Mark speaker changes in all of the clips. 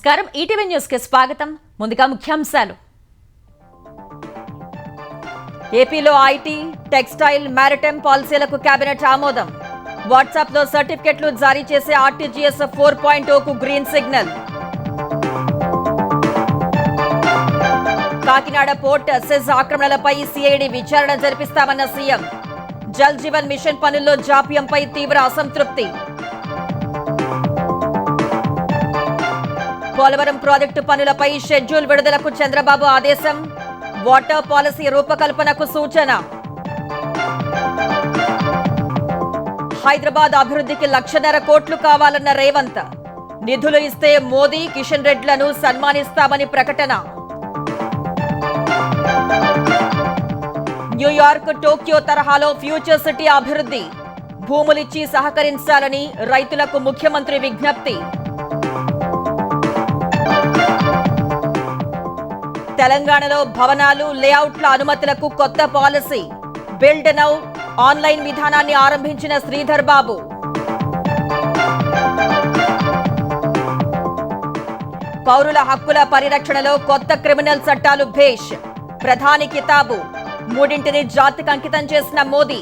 Speaker 1: నమస్కారం ETV news కి స్వాగతం. ముందుగా ముఖ్యాంశాలు. ఏపీలో ఐటీ, టెక్స్టైల్, మ్యారిటైమ్ పాలసీలకు కేబినెట్ ఆమోదం. వాట్సాప్ లో సర్టిఫికెట్లు జారీ చేసే ఆర్టీజీఎస్ 4.0 కు green signal. Kakinada port SEZ ఆక్రమణలపై సిఐడి విచారణ జరిపిస్తామన్న సీఎం. జల్ జీవన్ మిషన్ పనుల్లో జాప్యంపై తీవ్ర అసంతృప్తి. పోలవరం ప్రాజెక్టు పనులపై షెడ్యూల్ విడుదలకు చంద్రబాబు ఆదేశం. వాటర్ పాలసీ రూపకల్పనకు సూచన. హైదరాబాద్ అభివృద్ధికి 1,00,000 కోట్లు కావాలన్న రేవంత్. నిధులు ఇస్తే మోదీ, కిషన్ రెడ్డిలను సన్మానిస్తామని ప్రకటన. న్యూయార్క్, టోక్యో తరహాలో ఫ్యూచర్ సిటీ అభివృద్ధి. భూములిచ్చి సహకరించాలని రైతులకు ముఖ్యమంత్రి విజ్ఞప్తి. తెలంగాణలో భవనాలు, లేఅవుట్ల అనుమతులకు కొత్త పాలసీ. బిల్డ్ నౌ ఆన్లైన్ విధానాన్ని ఆరంభించిన శ్రీధర్ బాబు. పౌరుల హక్కుల పరిరక్షణలో కొత్త క్రిమినల్ చట్టాలు భేష్. ప్రధాని కితాబు. 3 జాతికి అంకితం చేసిన మోదీ.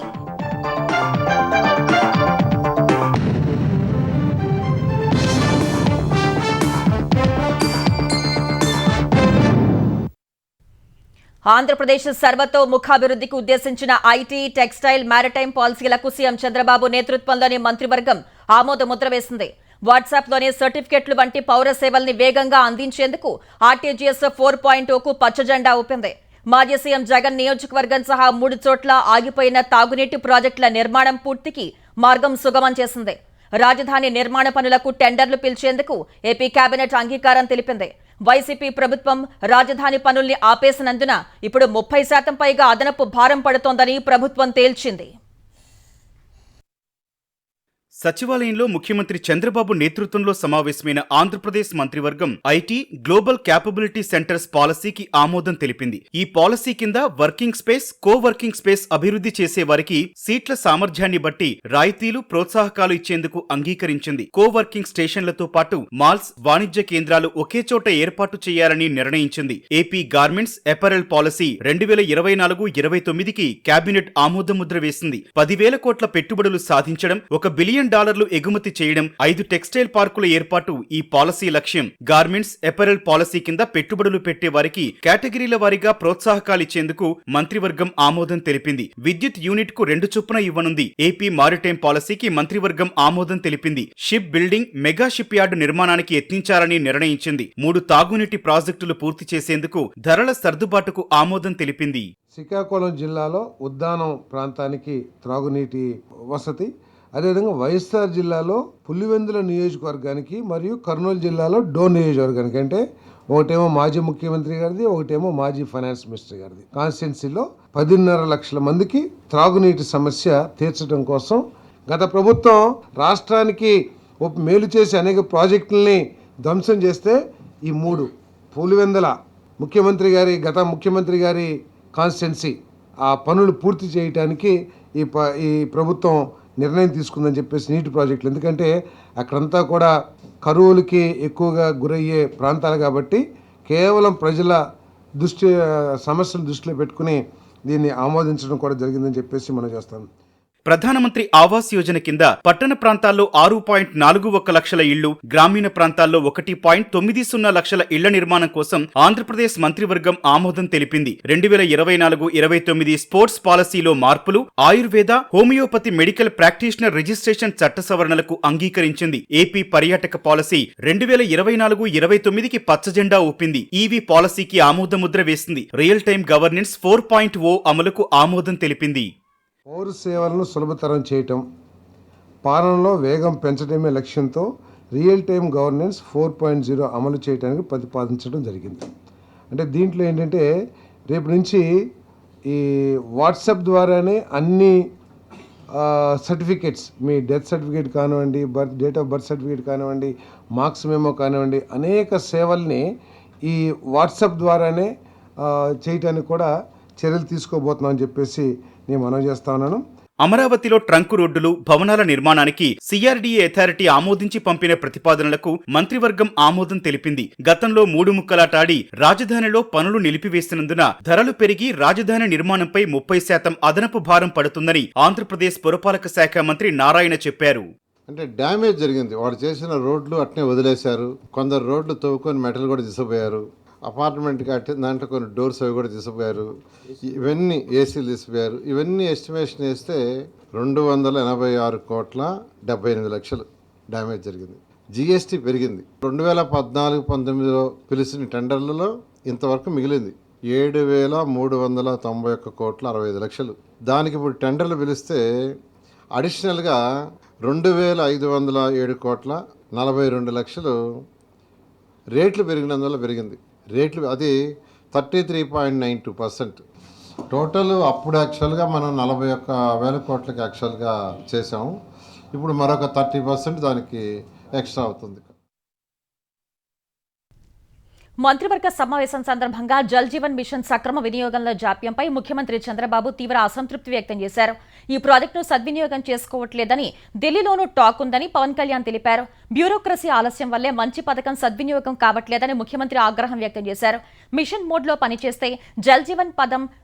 Speaker 1: ఆంధ్రప్రదేశ్ సర్వతోముఖాభివృద్ధికి ఉద్దేశించిన ఐటీ, టెక్స్టైల్, మ్యారిటైమ్ పాలసీలకు సీఎం చంద్రబాబు నేతృత్వంలోని మంత్రివర్గం ఆమోద ముద్ర వేసింది. వాట్సాప్లోని సర్టిఫికెట్లు వంటి పౌర సేవల్ని వేగంగా అందించేందుకు ఆర్టీజీఎస్ 4.0 కు పచ్చజెండా ఊపింది. మాజీ సీఎం జగన్ నియోజకవర్గం సహా 3 చోట్ల ఆగిపోయిన తాగునీటి ప్రాజెక్టుల నిర్మాణం పూర్తికి మార్గం సుగమం చేసింది. రాజధాని నిర్మాణ పనులకు టెండర్లు పిలిచేందుకు ఏపీ కేబినెట్ అంగీకారం తెలిపింది. వైసీపీ ప్రభుత్వం రాజధాని పనుల్ని ఆపేసినందున ఇప్పుడు 30% పైగా అదనపు భారం పడుతోందని ప్రభుత్వం తేల్చింది.
Speaker 2: సచివాలయంలో ముఖ్యమంత్రి చంద్రబాబు నేతృత్వంలో సమావేశమైన ఆంధ్రప్రదేశ్ మంత్రివర్గం ఐటీ, గ్లోబల్ క్యాపబిలిటీ సెంటర్స్ పాలసీకి ఆమోదం తెలిపింది. ఈ పాలసీ కింద వర్కింగ్ స్పేస్, కోవర్కింగ్ స్పేస్ అభివృద్ధి చేసే వారికి సీట్ల సామర్థ్యాన్ని బట్టి రాయితీలు, ప్రోత్సాహకాలు ఇచ్చేందుకు అంగీకరించింది. కోవర్కింగ్ స్టేషన్లతో పాటు మాల్స్, వాణిజ్య కేంద్రాలు ఒకే చోట ఏర్పాటు చేయాలని నిర్ణయించింది. ఏపీ గార్మెంట్స్ అపెరల్ పాలసీ 2024-29కి కేబినెట్ ఆమోదముద్ర వేసింది. 10,000 కోట్ల పెట్టుబడులు సాధించడం, $1 బిలియన్ ఎగుమతి చేయడం, 5 టెక్స్టైల్ పార్కుల ఏర్పాటు ఈ పాలసీ లక్ష్యం. గార్మెంట్స్ అపెరల్ పాలసీ కింద పెట్టుబడులు పెట్టే వారికి కేటగిరీల వారీగా ప్రోత్సాహకాలు ఇచ్చేందుకు మంత్రివర్గం ఆమోదం తెలిపింది. విద్యుత్ యూనిట్ కు 2 చొప్పున ఇవ్వనుంది. ఏపీ మారిటైమ్ పాలసీకి మంత్రివర్గం ఆమోదం తెలిపింది. Ship building, mega ship yard నిర్మాణానికి యత్నించాలని నిర్ణయించింది. 3 తాగునీటి ప్రాజెక్టులు పూర్తి చేసేందుకు ధరల సర్దుబాటుకు ఆమోదం తెలిపింది.
Speaker 3: శ్రీకాకుళం జిల్లాలో ఉద్దానం ప్రాంతానికి త్రాగునీటి వసతి, అదేవిధంగా వైఎస్ఆర్ జిల్లాలో పులివెందుల నియోజకవర్గానికి మరియు కర్నూలు జిల్లాలో డోన్ నియోజకవర్గానికి, అంటే ఒకటేమో మాజీ ముఖ్యమంత్రి గారిది, ఒకటేమో మాజీ ఫైనాన్స్ మినిస్టర్ గారిది కాన్స్టిట్యున్సీలో 10.5 లక్షల మందికి త్రాగునీటి సమస్య తీర్చడం కోసం గత ప్రభుత్వం రాష్ట్రానికి మేలు చేసి అనేక ప్రాజెక్టుల్ని ధ్వంసం చేస్తే ఈ 3 పులివెందుల గత ముఖ్యమంత్రి గారి కాన్స్టిట్యున్సీ ఆ పనులు పూర్తి చేయడానికి ఈ ప్రభుత్వం నిర్ణయం తీసుకుందని చెప్పేసి నీటి ప్రాజెక్టులు, ఎందుకంటే అక్కడంతా కూడా కరువులకి ఎక్కువగా గురయ్యే ప్రాంతాలు కాబట్టి కేవలం ప్రజల సమస్యలు దృష్టిలో పెట్టుకుని దీన్ని ఆమోదించడం కూడా జరిగిందని చెప్పేసి మనం చేస్తాం.
Speaker 2: ప్రధానమంత్రి ఆవాస్ యోజన కింద పట్టణ ప్రాంతాల్లో 6.41 లక్షల ఇళ్లు, గ్రామీణ ప్రాంతాల్లో 1.90 లక్షల ఇళ్ల నిర్మాణం కోసం ఆంధ్రప్రదేశ్ మంత్రివర్గం ఆమోదం తెలిపింది. 2024-29 స్పోర్ట్స్ పాలసీలో మార్పులు, Ayurveda, homeopathy medical practitioner registration చట్ట సవరణలకు అంగీకరించింది. ఏపీ పర్యాటక పాలసీ 2024-29కి పచ్చజెండా ఊపింది. ఈవీ పాలసీకి ఆమోదముద్ర వేసింది. రియల్ టైమ్ గవర్నెన్స్ 4.0 అమలుకు ఆమోదం తెలిపింది.
Speaker 3: పౌర సేవలను సులభతరం చేయటం, పాలనలో వేగం పెంచడమే లక్ష్యంతో రియల్ టైమ్ గవర్నెన్స్ 4.0 అమలు చేయడానికి ప్రతిపాదించడం జరిగింది. అంటే దీంట్లో ఏంటంటే రేపు నుంచి ఈ వాట్సాప్ ద్వారానే అన్ని సర్టిఫికేట్స్, మీ డెత్ సర్టిఫికేట్ కానివ్వండి, డేట్ ఆఫ్ బర్త్ సర్టిఫికేట్ కానివ్వండి, మార్క్స్ మెమో కానివ్వండి, అనేక సేవల్ని ఈ వాట్సాప్ ద్వారానే చేయటానికి కూడా చర్యలు తీసుకోబోతున్నామని చెప్పేసి నేను మనవి చేస్తా ఉన్నాను.
Speaker 2: అమరావతిలో ట్రంక్ రోడ్డులు, భవనాల నిర్మాణానికి సిఆర్డీఏ అథారిటీ ఆమోదించి పంపిన ప్రతిపాదనలకు మంత్రివర్గం ఆమోదం తెలిపింది. గతంలో 3 ముక్కలాటాడి రాజధానిలో పనులు నిలిపివేసినందున ధరలు పెరిగి రాజధాని నిర్మాణంపై 30% అదనపు భారం పడుతుందని ఆంధ్రప్రదేశ్ పురపాలక శాఖ మంత్రి నారాయణ చెప్పారు.
Speaker 4: అంటే డ్యామేజ్ జరిగింది. వాడు చేసిన రోడ్లు అట్నే వదిలేశారు. కొందరు రోడ్లు తవ్వుకొని మెటల్ కూడా తీసుకుపోయారు. అపార్ట్మెంట్ కట్టి దాంట్లో కొన్ని డోర్స్ అవి కూడా తీసుకుపోయారు. ఇవన్నీ ఏసీలు తీసుకుపోయారు. ఇవన్నీ ఎస్టిమేషన్ వేస్తే 286,78,00,000 డ్యామేజ్ జరిగింది. జిఎస్టీ పెరిగింది. 2014-19లో పిలిచిన టెండర్లలో ఇంతవరకు మిగిలింది 7,391,65,00,000. దానికి ఇప్పుడు టెండర్లు పిలిస్తే అడిషనల్గా 2,507,42,00,000 రేట్లు పెరిగినందువల్ల పెరిగింది. రేట్లు అది 33.92%. టోటల్ అప్పుడు యాక్చువల్గా మనం 41,000 కోట్లకి యాక్చువల్గా చేసాము. ఇప్పుడు మరొక 30% దానికి ఎక్స్ట్రా అవుతుంది.
Speaker 1: మంత్రివర్గ సమావేశం సందర్భంగా జల్ జీవన్ మిషన్ సక్రమ వినియోగంలో జాప్యంపై ముఖ్యమంత్రి చంద్రబాబు తీవ్ర అసంతృప్తి వ్యక్తం చేశారు. ఈ ప్రాజెక్టును సద్వినియోగం చేసుకోవట్లేదని, ఢిల్లీలోనూ టాక్ ఉందని పవన్ కళ్యాణ్ తెలిపారు. బ్యూరోక్రసీ ఆలస్యం వల్లే మంచి పథకం సద్వినియోగం కావట్లేదని ముఖ్యమంత్రి ఆగ్రహం వ్యక్తం చేశారు. మిషన్ మోడ్లో పనిచేస్తే జల్ జీవన్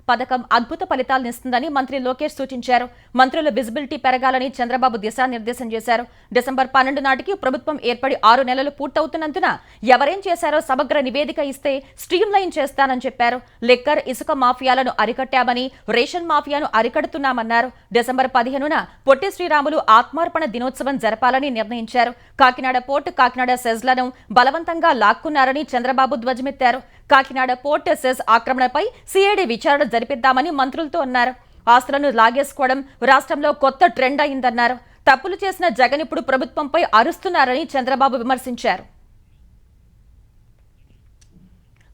Speaker 1: పథకం అద్భుత ఫలితాలనిస్తుందని మంత్రి లోకేష్ సూచించారు. మంత్రుల విజిబిలిటీ పెరగాలని చంద్రబాబు దిశానిర్దేశం చేశారు. డిసెంబర్ 12 నాటికి ప్రభుత్వం ఏర్పడి 6 నెలలు పూర్తవుతున్నందున ఎవరేం చేశారో సమగ్ర నివేదిక ఇస్తే స్ట్రీమ్ లైన్ చేస్తానని చెప్పారు. లిక్కర్, ఇసుక మాఫియాలను అరికట్టామని, రేషన్ మాఫియాను అరికడుతున్నామన్నారు. డిసెంబర్ 15న పొట్టి శ్రీరాములు ఆత్మార్పణ దినోత్సవం జరపాలని నిర్ణయించారు. కాకినాడ పోర్టు, కాకినాడ సెజ్లను బలవంతంగా లాక్కున్నారని చంద్రబాబు ధ్వజమెత్తారు. కాకినాడ పోర్టు సెజ్ ఆక్రమణపై సిఐడి విచారణ జరిపిద్దామని మంత్రులతో అన్నారు. ఆస్తులను లాగేసుకోవడం రాష్ట్రంలో కొత్త ట్రెండ్ అయిందన్నారు. తప్పులు చేసిన జగన్ ఇప్పుడు ప్రభుత్వంపై అరుస్తున్నారని చంద్రబాబు విమర్శించారు.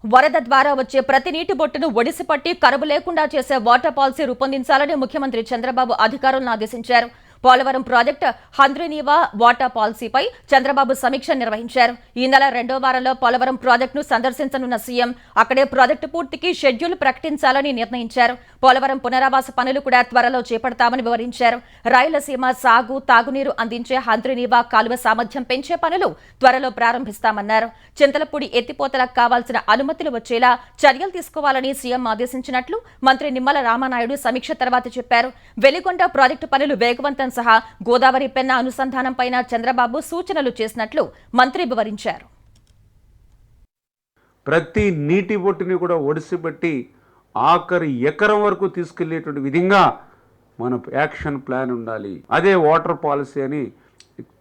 Speaker 1: వరద ద్వారా వచ్చే ప్రతి నీటి బొట్టును ఒడిసిపట్టి కరువు లేకుండా చేసే వాటర్ పాలసీ రూపొందించాలని ముఖ్యమంత్రి చంద్రబాబు అధికారులను ఆదేశించారు. పోలవరం ప్రాజెక్టు హంద్రీనీవా వాటర్ పాలసీపై చంద్రబాబు సమీక్ష నిర్వహించారు. ఈ నెల 2వ వారంలో పోలవరం ప్రాజెక్టును సందర్శించనున్న సీఎం అక్కడే ప్రాజెక్టు పూర్తికి షెడ్యూల్ ప్రకటించాలని నిర్ణయించారు. పోలవరం పునరావాస పనులు కూడా త్వరలో చేపడతామని వివరించారు. రాయలసీమ సాగు, తాగునీరు అందించే హంద్రీనీవా కాలువ సామర్థ్యం పెంచే పనులు త్వరలో ప్రారంభిస్తామన్నారు. చింతలపూడి ఎత్తిపోతలకు కావాల్సిన అనుమతులు వచ్చేలా చర్యలు తీసుకోవాలని సీఎం ఆదేశించినట్లు మంత్రి నిమ్మల రామానాయుడు సమీక్ష తర్వాత చెప్పారు. వెలిగొండ ప్రాజెక్టు పనులు వేగవంతం సహా గోదావరి పెన్నా అనుసంధానం పైన చంద్రబాబు సూచనలు చేసినట్లు మంత్రి వివరించారు.
Speaker 5: ప్రతి నీటి బొట్టుని కూడా ఒడిసిబట్టి ఆఖరి ఎకరం వరకు తీసుకెళ్లేటువంటి విధంగా మన యాక్షన్ ప్లాన్ ఉండాలి. అదే వాటర్ పాలసీ అని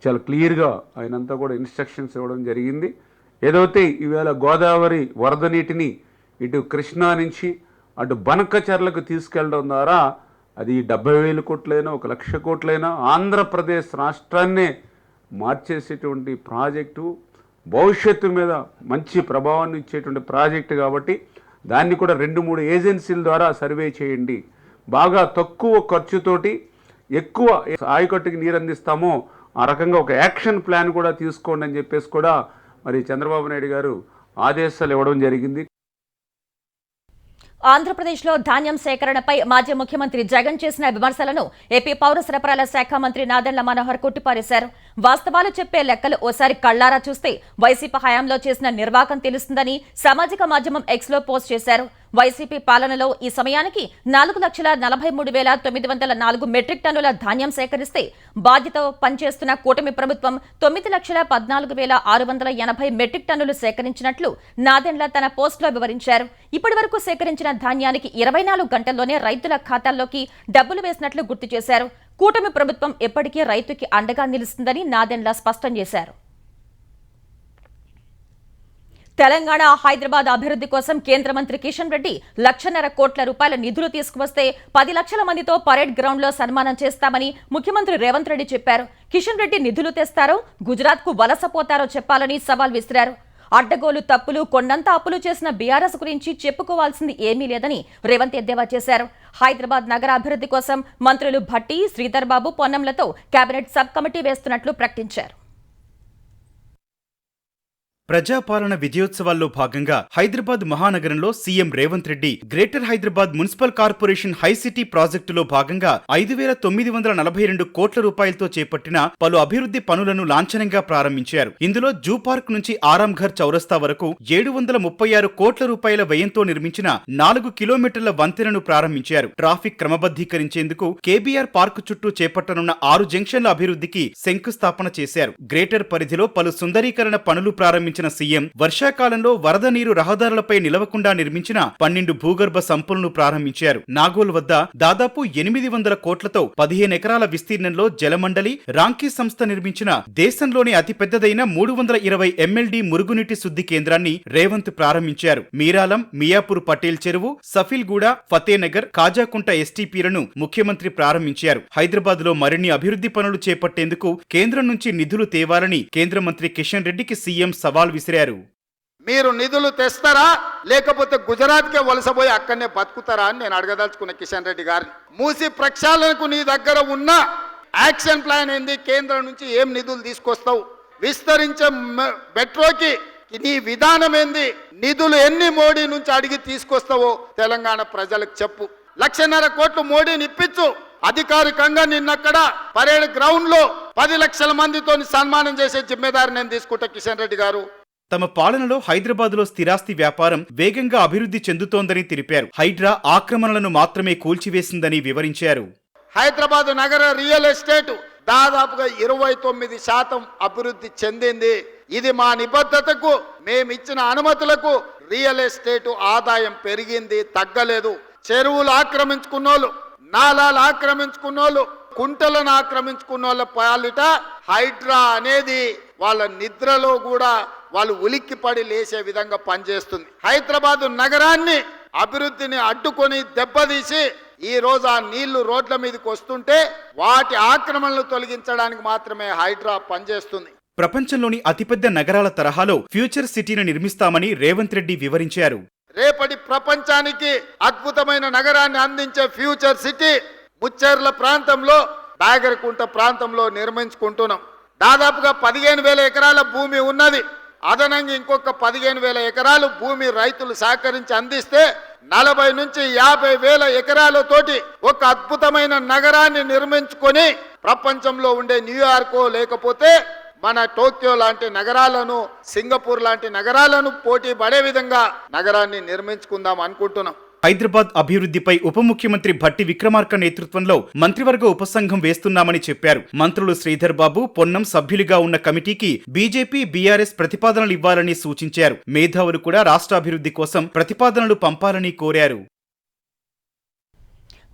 Speaker 5: చాలా క్లియర్గా ఆయనంతా కూడా ఇన్స్ట్రక్షన్స్ ఇవ్వడం జరిగింది. ఏదైతే ఈవేళ గోదావరి వరద నీటిని ఇటు కృష్ణా నుంచి అటు బనకచర్లకు తీసుకెళ్లడం ద్వారా అది 70,000 కోట్లైనా 1,00,000 కోట్లైనా ఆంధ్రప్రదేశ్ రాష్ట్రాన్నే మార్చేసేటువంటి ప్రాజెక్టు, భవిష్యత్తు మీద మంచి ప్రభావాన్ని ఇచ్చేటువంటి ప్రాజెక్టు. కాబట్టి దాన్ని కూడా 2-3 ఏజెన్సీల ద్వారా సర్వే చేయండి. బాగా తక్కువ ఖర్చుతోటి ఎక్కువ ఆయకట్టుకి నీరు అందిస్తామో ఆ రకంగా ఒక యాక్షన్ ప్లాన్ కూడా తీసుకోండి అని చెప్పేసి కూడా మరి చంద్రబాబు నాయుడు గారు ఆదేశాలు ఇవ్వడం జరిగింది.
Speaker 1: ఆంధ్రప్రదేశ్లో ధాన్యం సేకరణపై మాజీ ముఖ్యమంత్రి జగన్ చేసిన విమర్శలను ఏపీ పౌర సరఫరాల శాఖ మంత్రి నాదెండ్ల మనోహర్ కొట్టిపారేశారు. వాస్తవాలు చెప్పే లెక్కలు ఓసారి కళ్లారా చూస్తే వైసీపీ హయాంలో చేసిన నిర్వాకం తెలుస్తుందని సామాజిక మాధ్యమం ఎక్స్లో పోస్ట్ చేశారు. వైసీపీ పాలనలో ఈ సమయానికి 4,43,904 మెట్రిక్ టన్నుల ధాన్యం సేకరిస్తే బాధ్యతతో పనిచేస్తున్న కూటమి ప్రభుత్వం 9,14,680 మెట్రిక్ టన్నులు సేకరించినట్లు నాదెండ్ల తన పోస్టులో వివరించారు. ఇప్పటి వరకు సేకరించిన ధాన్యానికి 24 గంటల్లోనే రైతుల ఖాతాల్లోకి డబ్బులు వేసినట్లు గుర్తు చేశారు. కూటమి ప్రభుత్వం ఎప్పటికీ రైతుకి అండగా నిలుస్తుందని నాదెండ్ల స్పష్టం చేశారు. తెలంగాణ, హైదరాబాద్ అభివృద్ధి కోసం కేంద్ర మంత్రి కిషన్ రెడ్డి 1,50,000 కోట్ల రూపాయల నిధులు తీసుకువస్తే 10 లక్షల మందితో పరేడ్ గ్రౌండ్ లో సన్మానం చేస్తామని ముఖ్యమంత్రి రేవంత్ రెడ్డి చెప్పారు. కిషన్ రెడ్డి నిధులు తెస్తారో గుజరాత్ కు వలసపోతారో చెప్పాలని సవాల్ విసిరారు. అడ్డగోలు తప్పులు, కొండంత అప్పులు చేసిన బీఆర్ఎస్ గురించి చెప్పుకోవాల్సింది ఏమీ లేదని రేవంత్ ఎద్దేవా చేశారు. హైదరాబాద్ నగర అభివృద్ధి కోసం మంత్రులు Bhatti, Sridhar Babu, పొన్నంలతో cabinet sub committee వేస్తున్నట్లు ప్రకటించారు.
Speaker 2: ప్రజాపాలన విజయోత్సవాల్లో భాగంగా హైదరాబాద్ మహానగరంలో CM Revanth Reddy greater Hyderabad municipal corporation high city ప్రాజెక్టులో భాగంగా 5,942 కోట్ల రూపాయలతో చేపట్టిన పలు అభివృద్ధి పనులను లాంఛనంగా ప్రారంభించారు. ఇందులో జూ పార్క్ నుంచి ఆరాంఘర్ చౌరస్తా వరకు 736 కోట్ల రూపాయల వ్యయంతో నిర్మించిన 4 కిలోమీటర్ల వంతెనను ప్రారంభించారు. ట్రాఫిక్ క్రమబద్ధీకరించేందుకు కేబీఆర్ పార్క్ చుట్టూ చేపట్టనున్న 6 జంక్షన్ల అభివృద్ధికి శంకుస్థాపన చేశారు. గ్రేటర్ పరిధిలో పలు సుందరీకరణ పనులు ప్రారంభించిన సీఎం వర్షాకాలంలో వరద నీరు రహదారులపై నిలవకుండా నిర్మించిన 12 భూగర్భ సంపులను ప్రారంభించారు. నాగోల్ వద్ద దాదాపు 800 కోట్లతో 15 ఎకరాల విస్తీర్ణంలో జలమండలి రాంకీ సంస్థ నిర్మించిన దేశంలోని అతిపెద్దదైన 320 MLD మురుగునీటి శుద్ధి కేంద్రాన్ని రేవంత్ ప్రారంభించారు. మీరాలం, మియాపూర్ పటేల్ చెరువు, సఫిల్గూడ, ఫతేనగర్, కాజాకుంట ఎస్టీపీలను ముఖ్యమంత్రి ప్రారంభించారు. హైదరాబాద్ లో మరిన్ని అభివృద్ధి పనులు చేపట్టేందుకు కేంద్రం నుంచి నిధులు తేవాలని కేంద్ర మంత్రి కిషన్ రెడ్డికి సీఎం సవాల్ విసిరారు.
Speaker 6: మీరు నిధులు తెస్తారా లేకపోతే గుజరాత్కే వలసపోయి అక్కడనే బతుకుతారా అని నేను అడగదలుచుకున్న కిషన్ రెడ్డి గారిని. మూసి ప్రక్షాళనకు నీ దగ్గర ఉన్న యాక్షన్ ప్లాన్ ఏంది? కేంద్రం నుంచి ఏం నిధులు తీసుకొస్తావు? విస్తరించే మెట్రోకి నీ విధానం ఏంది? నిధులు ఎన్ని మోడీ నుంచి అడిగి తీసుకొస్తావో తెలంగాణ ప్రజలకు చెప్పు. 1,50,000 కోట్లు మోడీని ఇప్పించు. అధికారికంగా నిన్నక్కడ పరేడ్ గ్రౌండ్ లో 10 లక్షల మందితో సన్మానం చేసే జిమ్మేదారి నేను తీసుకుంటా కిషన్ రెడ్డి గారు.
Speaker 2: తమ పాలనలో హైదరాబాద్లో స్థిరాస్తి వ్యాపారం వేగంగా అభివృద్ధి చెందుతోందని తెలిపారు. హైడ్రా ఆక్రమణలను మాత్రమే కూల్చివేసిందని వివరించారు.
Speaker 6: హైదరాబాద్ నగర రియల్ ఎస్టేట్ దాదాపుగా 29% అభివృద్ధి చెందింది. ఇది మా నిబద్ధతకు, మేమిచ్చిన అనుమతులకు రియల్ ఎస్టేట్ ఆదాయం పెరిగింది, తగ్గలేదు. చెరువులు ఆక్రమించుకున్నోళ్ళు, నాలాలు ఆక్రమించుకున్నోళ్ళు, కుంటలను ఆక్రమించుకున్నోళ్ళ పాలిట హైడ్రా అనేది వాళ్ళ నిద్రలో కూడా వాళ్ళు ఉలిక్కిపడి లేచే విధంగా పనిచేస్తుంది. హైదరాబాదు నగరాన్ని అభివృద్ధిని అడ్డుకొని దెబ్బతీసి ఈ రోజు ఆ నీళ్లు రోడ్ల మీదకి వస్తుంటే వాటి ఆక్రమణలు తొలగించడానికి మాత్రమే హైడ్రా పనిచేస్తుంది.
Speaker 2: ప్రపంచంలోని అతిపెద్ద నగరాల తరహాలో ఫ్యూచర్ సిటీని నిర్మిస్తామని రేవంత్ రెడ్డి వివరించారు.
Speaker 6: రేపటి ప్రపంచానికి అద్భుతమైన నగరాన్ని అందించే ఫ్యూచర్ సిటీ ముచ్చెర్ల ప్రాంతంలో, బాగరకుంట ప్రాంతంలో నిర్మించుకుంటున్నాం. దాదాపుగా 15,000 ఎకరాల భూమి ఉన్నది. అదనంగా ఇంకొక 15,000 ఎకరాలు భూమి రైతులు సహకరించి అందిస్తే 40 నుంచి 50,000 ఎకరాలతోటి ఒక అద్భుతమైన నగరాన్ని నిర్మించుకొని ప్రపంచంలో ఉండే న్యూయార్కో లేకపోతే మన టోక్యో లాంటి నగరాలను, సింగపూర్ లాంటి నగరాలను పోటీ పడే విధంగా నగరాన్ని నిర్మించుకుందాం అనుకుంటున్నాం.
Speaker 2: హైదరాబాద్ అభివృద్ధిపై ఉప ముఖ్యమంత్రి భట్టి విక్రమార్క నేతృత్వంలో మంత్రివర్గ ఉపసంఘం వేస్తున్నామని చెప్పారు. మంత్రులు శ్రీధర్ బాబు, పొన్నం సభ్యులుగా ఉన్న కమిటీకి బీజేపీ, బీఆర్ఎస్ ప్రతిపాదనలు ఇవ్వాలని సూచించారు. మేధావులు కూడా రాష్ట్రాభివృద్ధి కోసం ప్రతిపాదనలు పంపాలని కోరారు.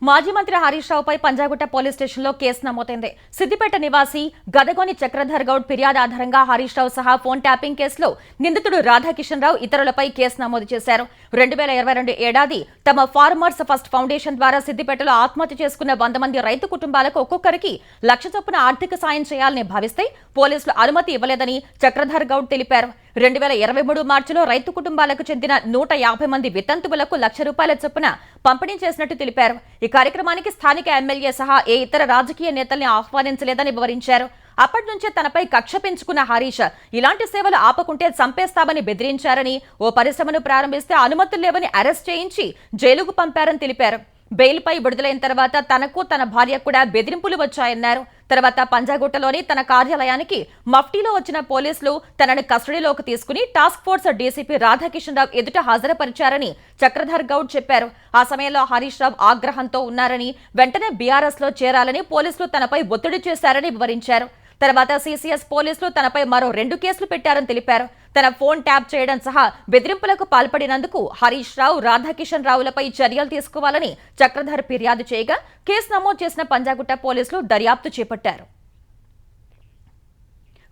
Speaker 1: మాజీ మంత్రి హరీష్ రావుపై పంజాగుట్ట పోలీస్ స్టేషన్లో కేసు నమోదైంది. సిద్దిపేట నివాసి గదగోని చక్రధర్ గౌడ్ ఫిర్యాదు ఆధారంగా హరీష్ రావు సహా ఫోన్ ట్యాపింగ్ కేసులో నిందితుడు రాధాకిషన్ రావు ఇతరులపై కేసు నమోదు చేశారు. 2022 ఏడాది తమ ఫార్మర్స్ ఫస్ట్ ఫౌండేషన్ ద్వారా సిద్దిపేటలో ఆత్మహత్య చేసుకున్న 100 మంది రైతు కుటుంబాలకు ఒక్కొక్కరికి 1,00,000 చొప్పున ఆర్థిక సాయం చేయాలని భావిస్తే పోలీసులు అనుమతి ఇవ్వలేదని చక్రధర్ గౌడ్ తెలిపారు. 2023 మార్చిలో రైతు కుటుంబాలకు చెందిన 150 మంది వితంతువులకు 1,00,000 రూపాయల చొప్పున పంపిణీ చేసినట్టు తెలిపారు. ఈ కార్యక్రమానికి స్థానిక ఎమ్మెల్యే సహా ఏ ఇతర రాజకీయ నేతల్ని ఆహ్వానించలేదని వివరించారు. అప్పటి నుంచే తనపై కక్ష పెంచుకున్న హరీష్ ఇలాంటి సేవలు ఆపకుంటే చంపేస్తామని బెదిరించారని, ఓ పరిశ్రమను ప్రారంభిస్తే అనుమతులు లేవని అరెస్ట్ చేయించి జైలుకు పంపారని తెలిపారు. బెయిల్పై విడుదలైన తర్వాత తనకు తన భార్యకు కూడా బెదిరింపులు వచ్చాయన్నారు. తర్వాత పంజాగుట్టలోని తన కార్యాలయానికి మఫ్టీలో వచ్చిన పోలీసులు తనను కస్టడీలోకి తీసుకుని టాస్క్ ఫోర్స్ డీసీపీ రాధాకిషన్ రావు ఎదుట హాజరుపరిచారని చక్రధర్ గౌడ్ చెప్పారు. ఆ సమయంలో హరీష్ రావు ఆగ్రహంతో ఉన్నారని, వెంటనే బీఆర్ఎస్ లో చేరాలని పోలీసులు తనపై ఒత్తిడి చేశారని వివరించారు. తర్వాత సీసీఎస్ పోలీసులు తనపై మరో 2 కేసులు పెట్టారని తెలిపారు. తన ఫోన్ ట్యాప్ చేయడం సహా బెదిరింపులకు పాల్పడినందుకు హరీష్ రావు, రాధాకిషన్ రావులపై చర్యలు తీసుకోవాలని చక్రధర్ ఫిర్యాదు చేయగా కేసు నమోదు చేసిన పంజాగుట్ట పోలీసులు దర్యాప్తు చేపట్టారు.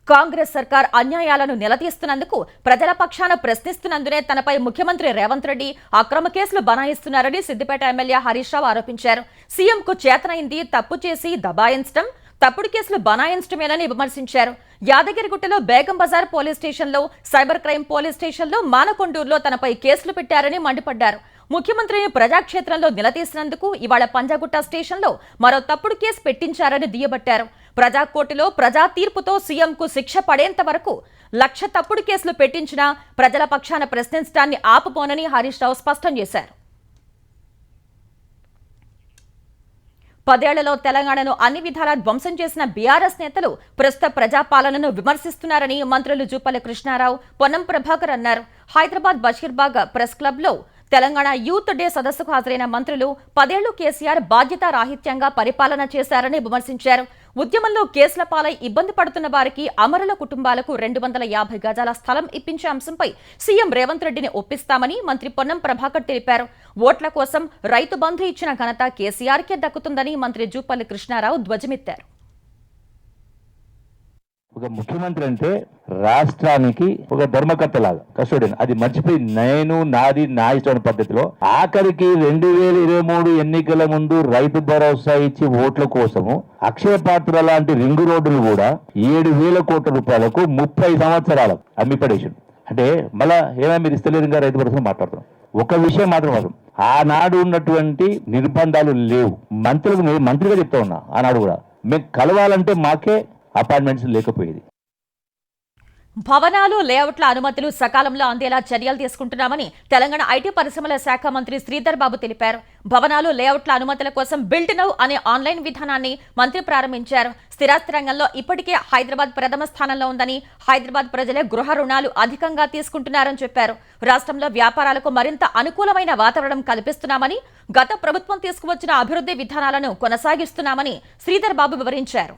Speaker 1: కాంగ్రెస్ సర్కార్ అన్యాయాలను నిలదీస్తున్నందుకు, ప్రజల పక్షాన ప్రశ్నిస్తున్నందునే తనపై ముఖ్యమంత్రి రేవంత్ రెడ్డి అక్రమ కేసులు బనాయిస్తున్నారని సిద్దిపేట ఎమ్మెల్యే హరీష్ రావు ఆరోపించారు. సీఎంకు చేతనైంది తప్పు చేసి దబాయించడం, తప్పుడు కేసులు బనాయించడమేనని విమర్శించారు. యాదగిరిగుట్టలో బేగం బజార్ పోలీస్ స్టేషన్లో, సైబర్ క్రైమ్ పోలీస్ స్టేషన్లో, మానకొండూరులో తనపై కేసులు పెట్టారని మండిపడ్డారు. ముఖ్యమంత్రిని ప్రజాక్షేత్రంలో నిలదీసినందుకు ఇవాళ పంజాగుట్ట స్టేషన్లో మరో తప్పుడు కేసు పెట్టించారని దుయ్యబట్టారు. ప్రజాకోర్టులో ప్రజా తీర్పుతో సీఎంకు శిక్ష పడేంత వరకు 1,00,000 తప్పుడు కేసులు పెట్టించినా ప్రజల పక్షాన ప్రశ్నించడాన్ని ఆపుపోనని హరీష్ రావు స్పష్టం చేశారు. 10 ఏళ్లలో తెలంగాణను అన్ని విధాలా ధ్వంసం చేసిన బీఆర్ఎస్ నేతలు ప్రస్తుత ప్రజాపాలనను విమర్శిస్తున్నారని మంత్రులు జూపల్లి కృష్ణారావు, పొన్నం ప్రభాకర్ అన్నారు. హైదరాబాద్ బషీర్బాగ్ ప్రెస్ క్లబ్లో తెలంగాణ యూత్ డే సదస్సుకు హాజరైన మంత్రులు 10 ఏళ్లు కేసీఆర్ బాధ్యతారాహిత్యంగా పరిపాలన చేశారని విమర్శించారు. ఉద్యమంలో కేసుల పాలై ఇబ్బంది పడుతున్న వారికి, అమరుల కుటుంబాలకు 250 గజాల స్థలం ఇప్పించే అంశంపై సీఎం రేవంత్ రెడ్డిని ఒప్పిస్తామని మంత్రి పొన్నం ప్రభాకర్ తెలిపారు. ఓట్ల కోసం రైతు బంధు ఇచ్చిన ఘనత కేసీఆర్కే దక్కుతుందని మంత్రి జూపల్లి కృష్ణారావు ధ్వజమెత్తారు.
Speaker 7: ఒక ముఖ్యమంత్రి అంటే రాష్ట్రానికి ఒక ధర్మకర్తలాగా కస్టోడియన్, అది మర్చిపోయి నేను నాది నా ఇష్టమైన పద్ధతిలో ఆఖరికి 2023 ఎన్నికల ముందు రైతు భరోసా ఇచ్చి ఓట్ల కోసము అక్షయ పాత్ర లాంటి రింగు రోడ్డులు కూడా 7,000 కోట్ల రూపాయలకు 30 సంవత్సరాలకు అమ్మిపడేషన్. అంటే మళ్ళా ఏమైనా మీరు ఇస్తలేరు ఇంకా రైతు భరోసా మాట్లాడుతున్నాం. ఒక విషయం మాత్రం ఆనాడు ఉన్నటువంటి నిర్బంధాలు లేవు. మంత్రిగా చెప్తా ఉన్నా, ఆనాడు కూడా మేము కలవాలంటే మాకే అపార్ట్మెంట్స్ లేకపోయేది.
Speaker 1: భవనాలు, లేఅవుట్ల అనుమతులు సకాలంలో అందేలా చర్యలు తీసుకుంటున్నామని తెలంగాణ ఐటీ పరిశ్రమల శాఖ మంత్రి శ్రీధర్ బాబు తెలిపారు. భవనాలు, లేఅవుట్ల అనుమతుల కోసం బిల్ట్ నౌ అనే ఆన్లైన్ విధానాన్ని మంత్రి ప్రారంభించారు. స్థిరాస్తి రంగంలో ఇప్పటికే హైదరాబాద్ ప్రథమ స్థానంలో ఉందని, హైదరాబాద్ ప్రజలే గృహ రుణాలు అధికంగా తీసుకుంటున్నారని చెప్పారు. రాష్ట్రంలో వ్యాపారాలకు మరింత అనుకూలమైన వాతావరణం కల్పిస్తున్నామని, గత ప్రభుత్వం తీసుకువచ్చిన అభివృద్ధి విధానాలను కొనసాగిస్తున్నామని శ్రీధర్ బాబు వివరించారు.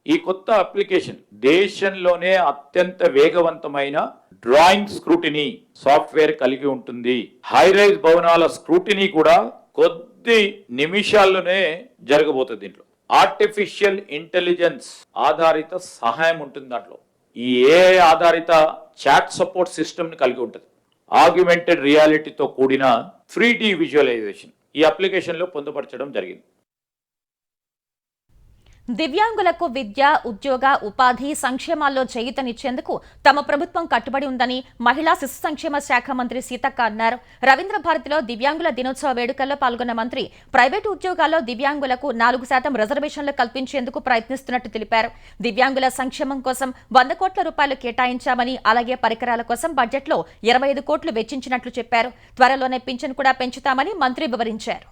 Speaker 8: ఈ కొత్త అప్లికేషన్ దేశంలోనే అత్యంత వేగవంతమైన డ్రాయింగ్ స్క్రూటినీ సాఫ్ట్వేర్ కలిగి ఉంటుంది. హైరైజ్ భవనాల స్క్రూటినీ కూడా కొద్ది నిమిషాల్లోనే జరగబోతుంది. దీంట్లో ఆర్టిఫిషియల్ ఇంటెలిజెన్స్ ఆధారిత సహాయం ఉంటుంది. దాంట్లో ఈ ఏఐ ఆధారిత చాట్ సపోర్ట్ సిస్టమ్ ని కలిగి ఉంటుంది. ఆగ్యుమెంటెడ్ రియాలిటీతో కూడిన 3D విజువలైజేషన్ ఈ అప్లికేషన్ లో పొందుపరచడం జరిగింది.
Speaker 1: దివ్యాంగులకు విద్య, ఉద్యోగ, ఉపాధి, సంక్షేమాల్లో చేయూతనిచ్చేందుకు తమ ప్రభుత్వం కట్టుబడి ఉందని మహిళా శిశు సంక్షేమ శాఖ మంత్రి సీతక్క అన్నారు. రవీంద్ర భారతిలో దివ్యాంగుల దినోత్సవ వేడుకల్లో పాల్గొన్న మంత్రి ప్రైవేటు ఉద్యోగాల్లో దివ్యాంగులకు 4% రిజర్వేషన్లు కల్పించేందుకు ప్రయత్నిస్తున్నట్టు తెలిపారు. దివ్యాంగుల సంక్షేమం కోసం 100 కోట్ల రూపాయలు కేటాయించామని, అలాగే పరికరాల కోసం బడ్జెట్లో 25 కోట్లు వెచ్చించినట్లు చెప్పారు. త్వరలోనే పింఛన్ కూడా పెంచుతామని మంత్రి వివరించారు.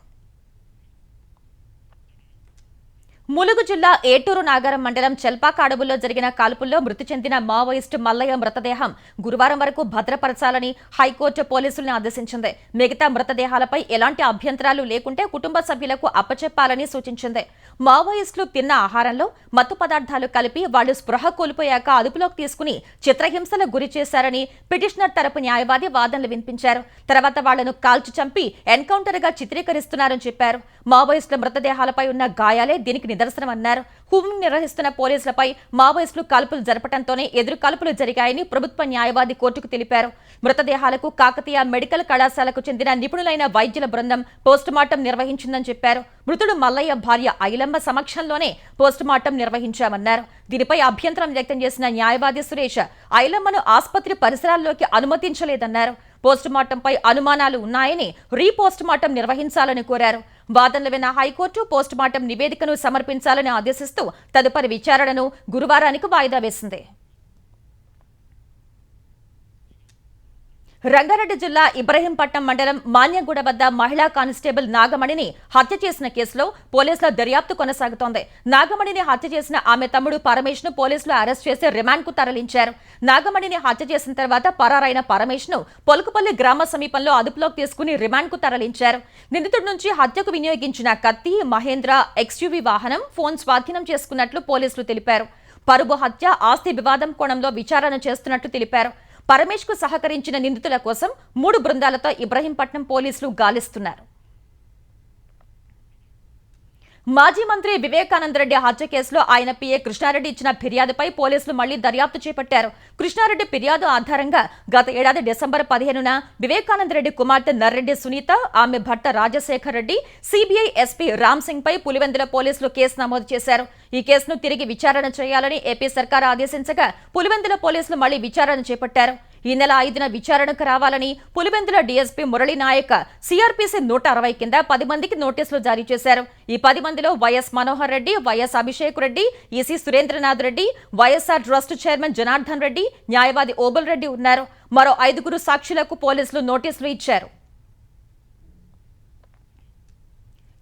Speaker 1: ములుగు జిల్లా ఏటూరు నాగారం మండలం చెల్పాక అడవుల్లో జరిగిన కాల్పుల్లో మృతి చెందిన మావోయిస్టు మల్లయ్య మృతదేహం గురువారం వరకు భద్రపరచాలని హైకోర్టు పోలీసులను ఆదేశించింది. మిగతా మృతదేహాలపై ఎలాంటి అభ్యంతరాలు లేకుంటే కుటుంబ సభ్యులకు అప్పచెప్పాలని సూచించింది. మావోయిస్టులు తిన్న ఆహారంలో మత్తు పదార్థాలు కలిపి వాళ్లు స్పృహ కోల్పోయాక అదుపులోకి తీసుకుని చిత్రహింసలకు గురి చేశారని పిటిషనర్ తరపు న్యాయవాది వాదనలు వినిపించారు. తర్వాత వాళ్లను కాల్చి చంపి ఎన్కౌంటర్ గా చిత్రీకరిస్తున్నారని చెప్పారు. మావోయిస్టుల మృతదేహాలపై ఉన్న గాయాలే దీనికి నిదర్శనమన్నారు. హూమింగ్ నిర్వహిస్తున్న పోలీసులపై మావోయిస్టులు కాల్పులు జరపడంతోనే ఎదురు కాల్పులు జరిగాయని ప్రభుత్వ న్యాయవాది కోర్టుకు తెలిపారు. మృతదేహాలకు కాకతీయ మెడికల్ కళాశాలకు చెందిన నిపుణులైన వైద్యుల బృందం పోస్టుమార్టం నిర్వహించిందని చెప్పారు. మృతుడు మల్లయ్య భార్య ఐలమ్మ సమక్షంలోనే పోస్టుమార్టం నిర్వహించామన్నారు. దీనిపై అభ్యంతరం వ్యక్తం చేసిన న్యాయవాది సురేష్ ఐలమ్మను ఆసుపత్రి పరిసరాల్లోకి అనుమతించలేదన్నారు. పోస్టుమార్టంపై అనుమానాలు ఉన్నాయని రీపోస్టుమార్టం నిర్వహించాలని కోరారు. వాదనలు విన్న హైకోర్టు పోస్టుమార్టం నివేదికను సమర్పించాలని ఆదేశిస్తూ తదుపరి విచారణను గురువారానికి వాయిదా వేసింది. రంగారెడ్డి జిల్లా ఇబ్రహీంపట్నం మండలం మాన్యగూడ వద్ద మహిళా కానిస్టేబుల్ నాగమణిని హత్య చేసిన కేసులో పోలీసుల దర్యాప్తు కొనసాగుతోంది. నాగమణిని హత్య చేసిన ఆమె తమ్ముడు పరమేష్ ను పోలీసులు అరెస్ట్ చేసి రిమాండ్ కు తరలించారు. నాగమణిని హత్య చేసిన తర్వాత పరారైన పరమేష్ ను పొలకపల్లి గ్రామ సమీపంలో అదుపులోకి తీసుకుని రిమాండ్ కు తరలించారు. నిందితుడి నుంచి హత్యకు వినియోగించిన కత్తి, మహేంద్ర ఎక్స్యూవీ వాహనం, ఫోన్ స్వాధీనం చేసుకున్నట్లు పోలీసులు తెలిపారు. పరువు హత్య, ఆస్తి వివాదం కోణంలో విచారణ చేస్తున్నట్టు తెలిపారు. పరమేష్ కు సహకరించిన నిందితుల కోసం 3 బృందాలతో ఇబ్రహీంపట్నం పోలీసులు గాలిస్తున్నారు. మాజీ మంత్రి వివేకానంద రెడ్డి హత్య కేసులో ఆయన పిఏ కృష్ణారెడ్డి ఇచ్చిన ఫిర్యాదుపై పోలీసులు మళ్లీ దర్యాప్తు చేపట్టారు. కృష్ణారెడ్డి ఫిర్యాదు ఆధారంగా గత ఏడాది డిసెంబర్ 15న వివేకానంద రెడ్డి కుమార్తె నర్రెడ్డి సునీత, ఆమె భర్త రాజశేఖర్ రెడ్డి, సిబిఐ ఎస్పీ రామ్ సింగ్ పై పులివెందుల పోలీసులు కేసు నమోదు చేశారు. ఈ కేసును తిరిగి విచారణ చేయాలని ఏపీ సర్కార్ ఆదేశించగా పులివెందుల పోలీసులు మళ్లీ విచారణ చేపట్టారు. ఈ నెల 5న విచారణకు రావాలని పులివెందుల డీఎస్పీ మురళీనాయక్ సిఆర్పీసీ 160 కింద 10 మందికి నోటీసులు జారీ చేశారు. ఈ 10 మందిలో YS Manohar Reddy, YS Abhishek Reddy, EC Surendranath Reddy, YSR trust chairman Janardhan Reddy, న్యాయవాది ఓబుల్ రెడ్డి ఉన్నారు. మరో 5 సాక్షులకు పోలీసులు నోటీసులు ఇచ్చారు.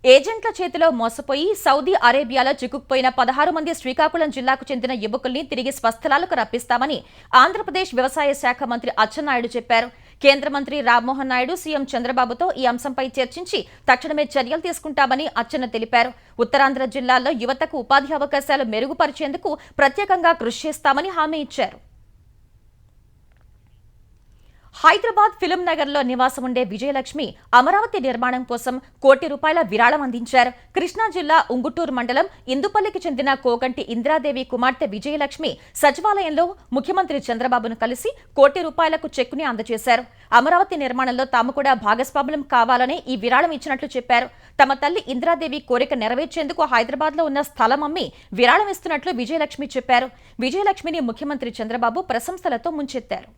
Speaker 1: ఏజెంట్ల చేతిలో మోసపోయి సౌదీ అరేబియాలో చిక్కుకుపోయిన 16 మంది శ్రీకాకుళం జిల్లాకు చెందిన యువకుల్ని తిరిగి స్వస్థలాలకు రప్పిస్తామని ఆంధ్రప్రదేశ్ వ్యవసాయ శాఖ మంత్రి అచ్చెన్నాయుడు చెప్పారు. కేంద్ర మంత్రి రామ్మోహన్ నాయుడు సీఎం చంద్రబాబుతో ఈ అంశంపై చర్చించి తక్షణమే చర్యలు తీసుకుంటామని అచ్చెన్న తెలిపారు. ఉత్తరాంధ్ర జిల్లాల్లో యువతకు ఉపాధి అవకాశాలు మెరుగుపరిచేందుకు ప్రత్యేకంగా కృషి చేస్తామని హామీ ఇచ్చారు. హైదరాబాద్ ఫిలిం నగర్లో నివాసం ఉండే విజయలక్ష్మి అమరావతి నిర్మాణం కోసం ₹1 కోటి విరాళం అందించారు. కృష్ణా జిల్లా ఉంగుటూరు మండలం ఇందుపల్లికి చెందిన కోగంటి ఇంద్రాదేవి కుమార్తె విజయలక్ష్మి సచివాలయంలో ముఖ్యమంత్రి చంద్రబాబును కలిసి ₹1 కోటి చెక్కుని అందజేశారు. అమరావతి నిర్మాణంలో తాము కూడా భాగస్వాములం కావాలని ఈ విరాళం ఇచ్చినట్లు చెప్పారు. తమ తల్లి ఇంద్రాదేవి కోరిక నెరవేర్చేందుకు హైదరాబాద్లో ఉన్న స్థలం అమ్మి విరాళం ఇస్తున్నట్లు విజయలక్ష్మి చెప్పారు. విజయలక్ష్మిని ముఖ్యమంత్రి చంద్రబాబు ప్రశంసలతో ముంచెత్తారు.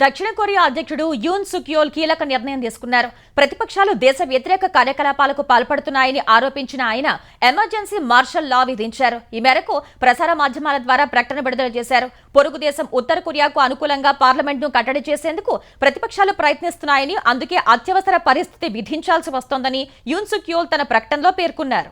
Speaker 1: దక్షిణ కొరియా అధ్యక్షుడు యూన్ సుక్ యోల్ కీలక నిర్ణయం తీసుకున్నారు. ప్రతిపక్షాలు దేశ వ్యతిరేక కార్యకలాపాలకు పాల్పడుతున్నాయని ఆరోపించిన ఆయన ఎమర్జెన్సీ మార్షల్ లా విధించారు. ఈ మేరకు ప్రసార మాధ్యమాల ద్వారా ప్రకటన విడుదల చేశారు. పొరుగు దేశం ఉత్తర కొరియాకు అనుకూలంగా పార్లమెంట్ను కట్టడి చేసేందుకు ప్రతిపక్షాలు ప్రయత్నిస్తున్నాయని, అందుకే అత్యవసర పరిస్థితి విధించాల్సి వస్తోందని యూన్ సుక్ యోల్ తన ప్రకటనలో పేర్కొన్నారు.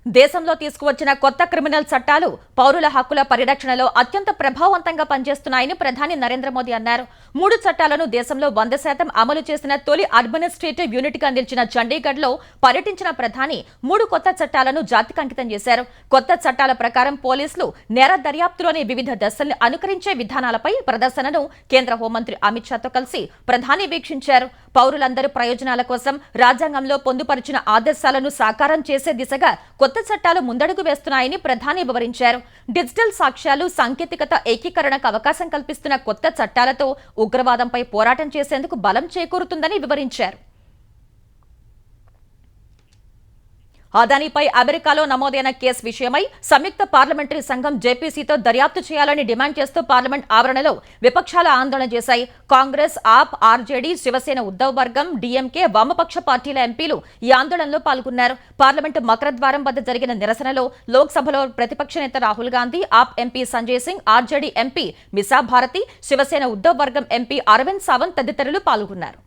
Speaker 1: దేశంలో తీసుకువచ్చిన కొత్త క్రిమినల్ చట్టాలు పౌరుల హక్కుల పరిరక్షణలో అత్యంత ప్రభావవంతంగా పనిచేస్తున్నాయని ప్రధాని నరేంద్ర మోదీ అన్నారు. 3 చట్టాలను దేశంలో 100% అమలు చేసిన తొలి అడ్మినిస్ట్రేటివ్ యూనిట్గా నిలిచిన చండీగఢ్లో పర్యటించిన ప్రధాని 3 కొత్త చట్టాలను జాతికి అంకితం చేశారు. కొత్త చట్టాల ప్రకారం పోలీసులు నేర దర్యాప్తులోని వివిధ దశల్ని అనుకరించే విధానాలపై ప్రదర్శనను కేంద్ర హోంమంత్రి అమిత్ షాతో కలిసి ప్రధాని వీక్షించారు. పౌరులందరి ప్రయోజనాల కోసం రాజ్యాంగంలో పొందుపరిచిన ఆదర్శాలను సాకారం చేసే దిశగా కొత్త చట్టాలు ముందడుగు వేస్తున్నాయని ప్రధాని వివరించారు. డిజిటల్ సాక్ష్యాలు, సాంకేతికత ఏకీకరణకు అవకాశం కల్పిస్తున్న కొత్త చట్టాలతో ఉగ్రవాదంపై పోరాటం చేసేందుకు బలం చేకూరుతుందని వివరించారు. అదానీపై అమెరికాలో నమోదైన కేసు విషయమై సంయుక్త పార్లమెంటరీ సంఘం జేపీసీతో దర్యాప్తు చేయాలని డిమాండ్ చేస్తూ పార్లమెంట్ ఆవరణలో విపక్షాలు ఆందోళన చేశాయి. కాంగ్రెస్, ఆప్, ఆర్జేడీ, శివసేన ఉద్ధవ్ వర్గం, డీఎంకే, వామపక్ష పార్టీల ఎంపీలు ఈ ఆందోళనలో పాల్గొన్నారు. పార్లమెంటు మకరద్వారం వద్ద జరిగిన నిరసనలో లోక్సభలో ప్రతిపక్ష నేత రాహుల్ గాంధీ, ఆప్ ఎంపీ సంజయ్ సింగ్, ఆర్జేడీ ఎంపీ మిసా భారతి, శివసేన ఉద్ధవ్ వర్గం ఎంపీ అరవింద్ సావంత్ తదితరులు పాల్గొన్నారు.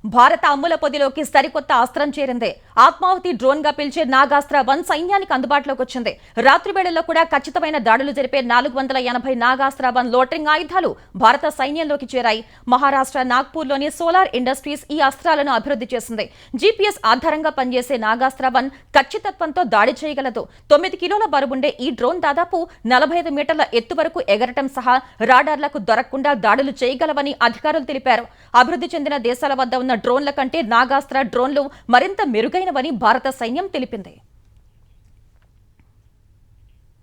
Speaker 1: భారత అమ్ముల పొదిలోకి సరికొత్త అస్త్రం చేరింది. ఆత్మావతి డ్రోన్ గా పిలిచే నాగాస్త్ర-1 సైన్యానికి అందుబాటులోకి వచ్చింది. రాత్రి వేళల్లో కూడా ఖచ్చితమైన దాడులు జరిపే 480 నాగాస్త్ర-1 లోటరింగ్ ఆయుధాలు భారత సైన్యంలోకి చేరాయి. మహారాష్ట్ర నాగ్పూర్లోని సోలార్ ఇండస్ట్రీస్ ఈ అస్త్రాలను అభివృద్ధి చేసింది. జీపీఎస్ ఆధారంగా పనిచేసే నాగాస్త్ర-1 ఖచ్చితత్వంతో దాడి చేయగలదు. 9 కిలోల బరువుండే ఈ డ్రోన్ దాదాపు 45 మీటర్ల ఎత్తు వరకు ఎగరటం సహా రాడార్లకు దొరకకుండా దాడులు చేయగలవని అధికారులు తెలిపారు. అభివృద్ధి చెందిన దేశాల వద్ద ఉన్న డ్రోన్ల కంటే నాగాస్త్ర డ్రోన్లు మరింత మెరుగైనవని భారత సైన్యం తెలిపింది.